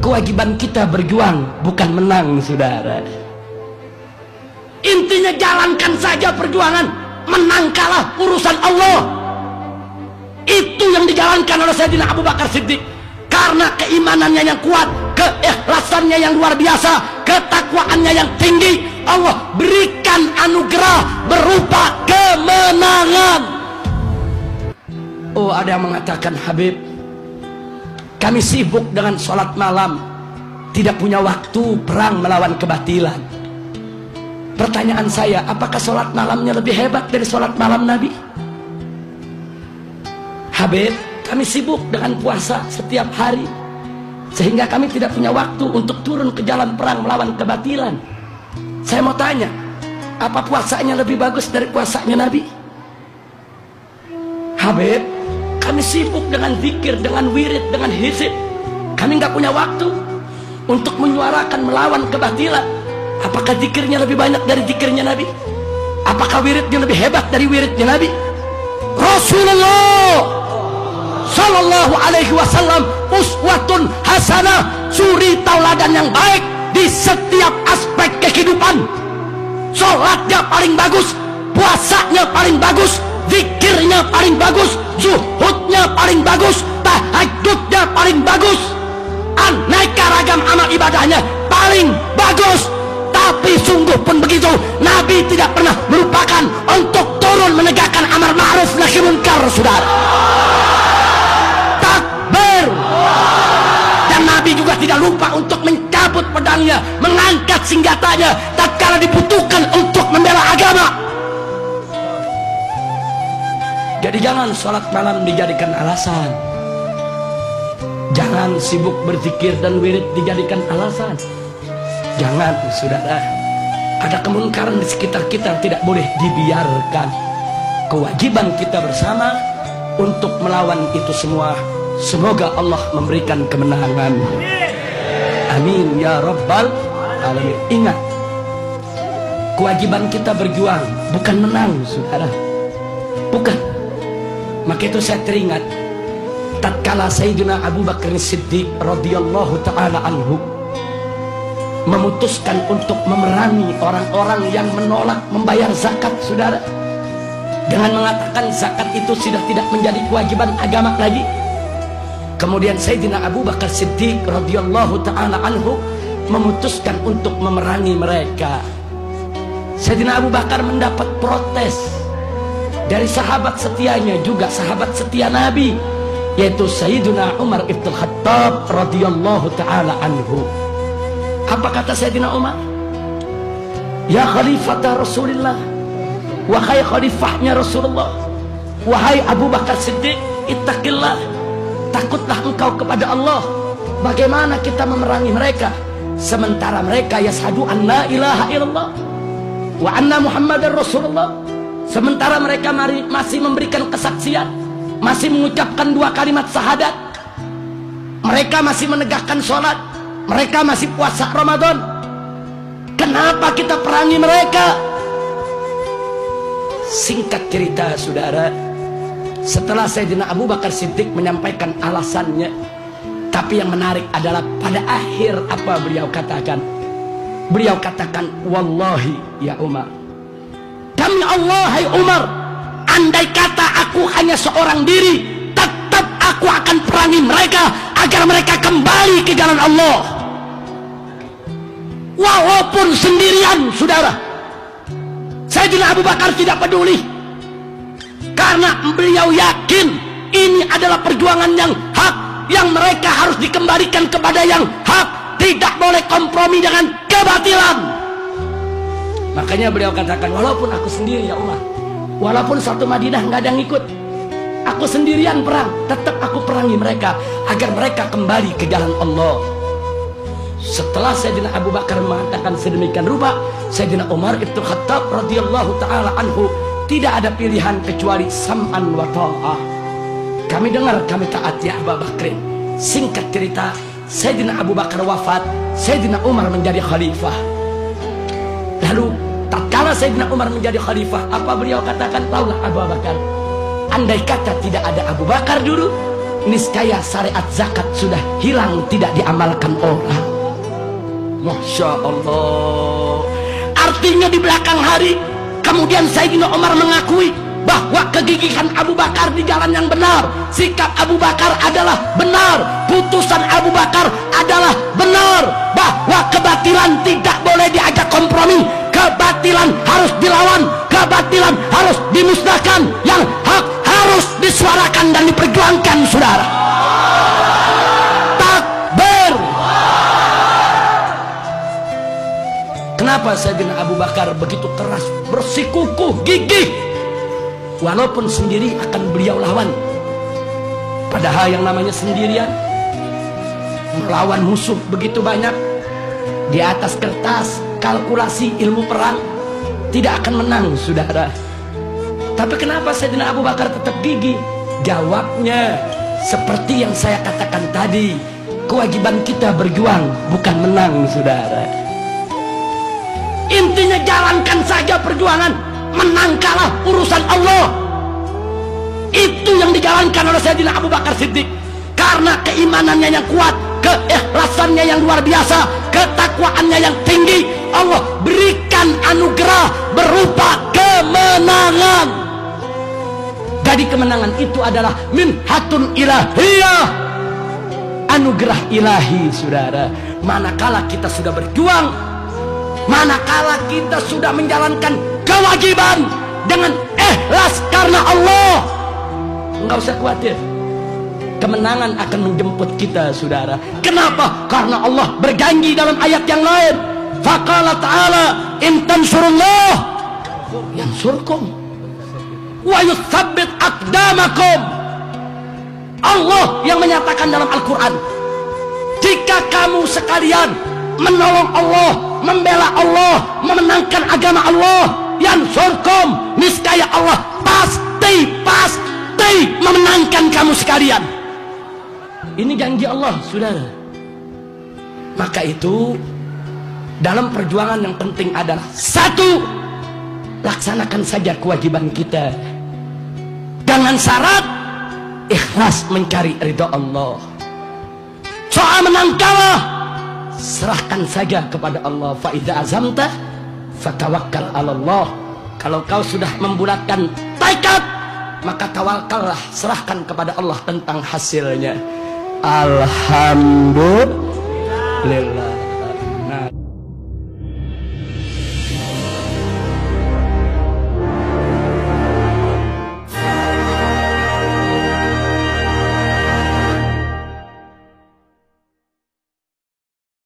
Kewajiban kita berjuang, bukan menang, saudara. Intinya jalankan saja perjuangan. Menang kalah urusan Allah. Itu yang dijalankan oleh Sayyidina Abu Bakar Siddiq. Karena keimanannya yang kuat, keikhlasannya yang luar biasa, ketakwaannya yang tinggi, Allah berikan anugerah berupa kemenangan. Oh, ada yang mengatakan, Habib, kami sibuk dengan sholat malam, tidak punya waktu perang melawan kebatilan. Pertanyaan saya, apakah sholat malamnya lebih hebat dari sholat malam Nabi? Habib, kami sibuk dengan puasa setiap hari, sehingga kami tidak punya waktu untuk turun ke jalan perang melawan kebatilan. Saya mau tanya, apa puasanya lebih bagus dari puasanya Nabi? Habib, kami sibuk dengan zikir, dengan wirid, dengan hizib. Kami nggak punya waktu untuk menyuarakan melawan kebatilan. Apakah zikirnya lebih banyak dari zikirnya Nabi? Apakah wiridnya lebih hebat dari wiridnya Nabi? Rasulullah Sallallahu alaihi wasallam uswatun hasanah, suri tauladan yang baik di setiap aspek kehidupan. Sholatnya paling bagus, puasanya paling bagus, zikirnya paling bagus, zuhudnya paling bagus, tahajudnya paling bagus, aneka ragam amal ibadahnya paling bagus. Tapi sungguh pun begitu, Nabi tidak pernah melupakan untuk turun menegakkan amar ma'ruf nahi munkar, saudara. Takbir. Dan Nabi juga tidak lupa untuk mencabut pedangnya, mengangkat senjatanya tatkala dibutuhkan untuk membela agama. Jadi jangan sholat malam dijadikan alasan. Jangan sibuk berzikir dan wirid dijadikan alasan. Jangan, saudara. Ada kemungkaran di sekitar kita yang tidak boleh dibiarkan. Kewajiban kita bersama untuk melawan itu semua. Semoga Allah memberikan kemenangan. Amin ya rabbal alamin. Ingat, kewajiban kita berjuang, bukan menang, saudara. Bukan. Maka itu saya teringat tatkala Sayyidina Abu Bakar Siddiq radhiyallahu taala anhu memutuskan untuk memerangi orang-orang yang menolak membayar zakat, saudara, dengan mengatakan zakat itu sudah tidak menjadi kewajiban agama lagi. Kemudian Sayyidina Abu Bakar Siddiq radhiyallahu taala anhu memutuskan untuk memerangi mereka. Sayyidina Abu Bakar mendapat protes dari sahabat setianya, juga sahabat setia Nabi, yaitu Sayyidina Umar ibn Khattab radhiyallahu taala anhu. Apa kata Sayyidina Umar? Ya khalifata Rasulullah, wahai khalifahnya Rasulullah, wahai Abu Bakar Siddiq, ittaqillah, takutlah engkau kepada Allah. Bagaimana kita memerangi mereka sementara mereka yashhadu an la ilaha illallah wa anna Muhammadar Rasulullah, sementara mereka masih memberikan kesaksian, masih mengucapkan 2 kalimat syahadat, mereka masih menegakkan sholat, mereka masih puasa Ramadan. Kenapa kita perangi mereka? Singkat cerita, saudara, setelah Sayyidina Abu Bakar Siddiq menyampaikan alasannya, tapi yang menarik adalah pada akhir apa beliau katakan? Beliau katakan, wallahi ya Umar, demi Allah hai Umar, andai kata aku hanya seorang diri, tetap aku akan perangi mereka agar mereka kembali ke jalan Allah. Walaupun sendirian, saudara. Sayyidina Abu Bakar tidak peduli, karena beliau yakin ini adalah perjuangan yang hak, yang mereka harus dikembalikan kepada yang hak, tidak boleh kompromi dengan kebatilan. Makanya beliau katakan, walaupun aku sendiri ya Umar, walaupun satu Madinah nggak ada yang ikut, aku sendirian perang, tetap aku perangi mereka agar mereka kembali ke jalan Allah. Setelah Sayyidina Abu Bakar mengatakan sedemikian rupa, Sayyidina Umar ibn Khattab radhiyallahu taala anhu tidak ada pilihan kecuali sam'an wa ta'ah. Kami dengar, kami taat ya Abu Bakrin. Singkat cerita, Sayyidina Abu Bakar wafat, Sayyidina Umar menjadi khalifah. Lalu tatkala Sayyidina Umar menjadi khalifah, apa beliau katakan? Taulah Abu Bakar, andai kata tidak ada Abu Bakar dulu, niscaya syariat zakat sudah hilang, tidak diamalkan orang. Masya Allah. Artinya di belakang hari kemudian Sayyidina Umar mengakui bahwa kegigihan Abu Bakar di jalan yang benar, sikap Abu Bakar adalah benar, putusan Abu Bakar adalah benar, bahwa kebatilan tidak boleh diajak kompromi, kebatilan harus dilawan, kebatilan harus dimusnahkan, yang hak harus disuarakan dan diperjuangkan, saudara. Takbir. Kenapa Sayyidina Abu Bakar begitu keras, bersikukuh gigih, walaupun sendiri akan beliau lawan? Padahal yang namanya sendirian melawan musuh begitu banyak, di atas kertas kalkulasi ilmu perang tidak akan menang, saudara. Tapi kenapa Sayyidina Abu Bakar tetap gigih? Jawabnya seperti yang saya katakan tadi, kewajiban kita berjuang, bukan menang, saudara. Intinya jalankan saja perjuangan, menang kalah urusan Allah. Itu yang dijalankan oleh Sayyidina Abu Bakar Siddiq, karena keimanannya yang kuat, keikhlasannya yang luar biasa, ketakwaannya yang tinggi. Allah berikan anugerah berupa kemenangan. Jadi kemenangan itu adalah minhatun ilahiyah, anugerah ilahi, saudara. Manakala kita sudah berjuang, manakala kita sudah menjalankan kewajiban dengan ikhlas karena Allah, enggak usah khawatir, kemenangan akan menjemput kita, saudara. Kenapa? Karena Allah berjanji dalam ayat yang lain, faqala ta'ala in tansurullah yansurkum wa yutsabbit aqdamakum. Allah yang menyatakan dalam Al-Quran, jika kamu sekalian menolong Allah, membela Allah, memenangkan agama Allah, yansurkum, niscaya Allah pasti memenangkan kamu sekalian. Ini janji Allah, saudara. Maka itu dalam perjuangan yang penting adalah satu, laksanakan saja kewajiban kita dengan syarat ikhlas mencari ridha Allah. Soal menang kalah serahkan saja kepada Allah. Fa idza azamta fatawakkal 'ala Allah. Kalau kau sudah membulatkan tekad, maka tawakallah, serahkan kepada Allah tentang hasilnya. Alhamdulillah.